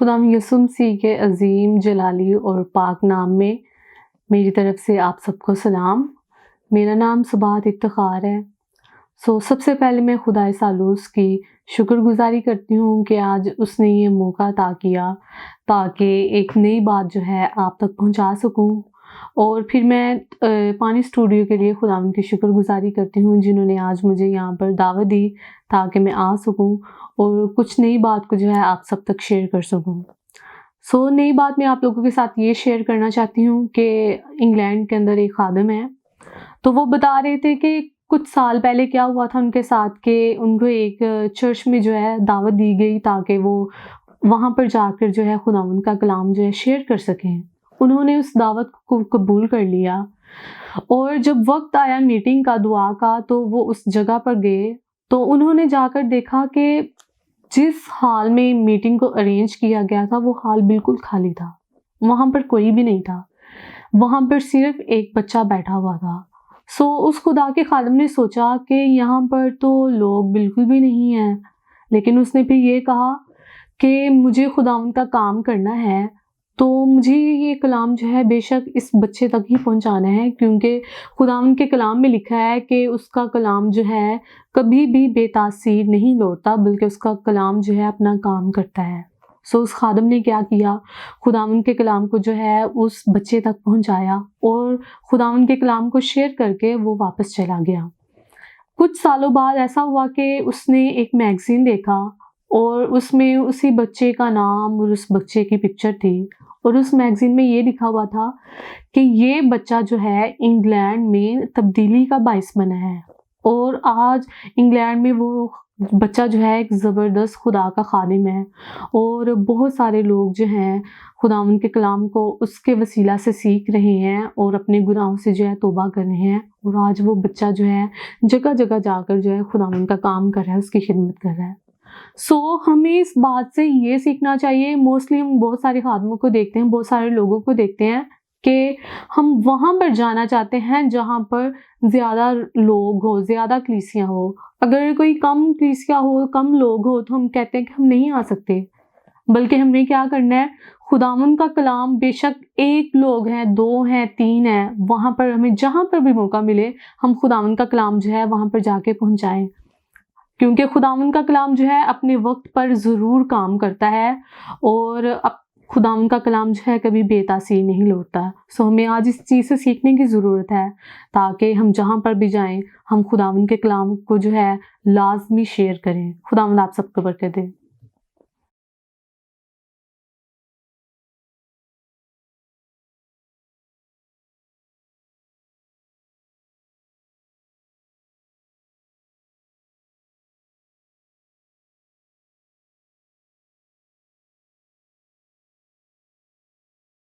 خدا یسوع مسیح کے عظیم جلالی اور پاک نام میں میری طرف سے آپ سب کو سلام۔ میرا نام صباحت افتخار ہے۔ سب سے پہلے میں خدائے ثالوث کی شکر گزاری کرتی ہوں کہ آج اس نے یہ موقع عطا کیا تاکہ ایک نئی بات جو ہے آپ تک پہنچا سکوں۔ اور پھر میں پانی اسٹوڈیو کے لیے خداوند کی شکر گزاری کرتی ہوں جنہوں نے آج مجھے یہاں پر دعوت دی تاکہ میں آ سکوں اور کچھ نئی بات کو جو ہے آپ سب تک شیئر کر سکوں۔ نئی بات میں آپ لوگوں کے ساتھ یہ شیئر کرنا چاہتی ہوں کہ انگلینڈ کے اندر ایک خادم ہے، تو وہ بتا رہے تھے کہ کچھ سال پہلے کیا ہوا تھا ان کے ساتھ کہ ان کو ایک چرچ میں جو ہے دعوت دی گئی تاکہ وہ وہاں پر جا کر جو ہے خداوند کا کلام جو ہے شیئر کر سکیں۔ انہوں نے اس دعوت کو قبول کر لیا اور جب وقت آیا میٹنگ کا، دعا کا، تو وہ اس جگہ پر گئے تو انہوں نے جا کر دیکھا کہ جس ہال میں میٹنگ کو ارینج کیا گیا تھا وہ ہال بالکل خالی تھا، وہاں پر کوئی بھی نہیں تھا، وہاں پر صرف ایک بچہ بیٹھا ہوا تھا۔ اس خدا کے خادم نے سوچا کہ یہاں پر تو لوگ بالکل بھی نہیں ہیں، لیکن اس نے پھر یہ کہا کہ مجھے خداوند کا کام کرنا ہے تو مجھے یہ کلام جو ہے بے شک اس بچے تک ہی پہنچانا ہے، کیونکہ خداوند کے کلام میں لکھا ہے کہ اس کا کلام جو ہے کبھی بھی بے تاثیر نہیں لوٹتا بلکہ اس کا کلام جو ہے اپنا کام کرتا ہے۔ اس خادم نے کیا کیا، خداوند کے کلام کو جو ہے اس بچے تک پہنچایا اور خداوند کے کلام کو شیئر کر کے وہ واپس چلا گیا۔ کچھ سالوں بعد ایسا ہوا کہ اس نے ایک میگزین دیکھا اور اس میں اسی بچے کا نام اور اس بچے کی پکچر تھی، اور اس میگزین میں یہ لکھا ہوا تھا کہ یہ بچہ جو ہے انگلینڈ میں تبدیلی کا باعث بنا ہے، اور آج انگلینڈ میں وہ بچہ جو ہے ایک زبردست خدا کا خادم ہے، اور بہت سارے لوگ جو ہیں خداوند کے کلام کو اس کے وسیلہ سے سیکھ رہے ہیں اور اپنے گناہوں سے جو ہے توبہ کر رہے ہیں، اور آج وہ بچہ جو ہے جگہ جگہ جا کر جو ہے خداوند کا کام کر رہا ہے، اس کی خدمت کر رہا ہے۔ ہمیں اس بات سے یہ سیکھنا چاہیے، موسٹلی ہم بہت سارے خادموں کو دیکھتے ہیں، بہت سارے لوگوں کو دیکھتے ہیں کہ ہم وہاں پر جانا چاہتے ہیں جہاں پر زیادہ لوگ ہو، زیادہ کلیسیاں ہو۔ اگر کوئی کم کلیسیا ہو، کم لوگ ہو تو ہم کہتے ہیں کہ ہم نہیں آ سکتے، بلکہ ہم نے کیا کرنا ہے، خداوند کا کلام بے شک ایک لوگ ہیں، دو ہیں، تین ہیں، وہاں پر ہمیں جہاں پر بھی موقع ملے ہم خداوند کا کلام جو ہے وہاں پر جا کے پہنچائیں، کیونکہ خداوند کا کلام جو ہے اپنے وقت پر ضرور کام کرتا ہے اور خداوند کا کلام جو ہے کبھی بے تاثیر نہیں لوٹتا۔ ہمیں آج اس چیز سے سیکھنے کی ضرورت ہے تاکہ ہم جہاں پر بھی جائیں ہم خداوند کے کلام کو جو ہے لازمی شیئر کریں۔ خداوند آپ سب کو برکت دے۔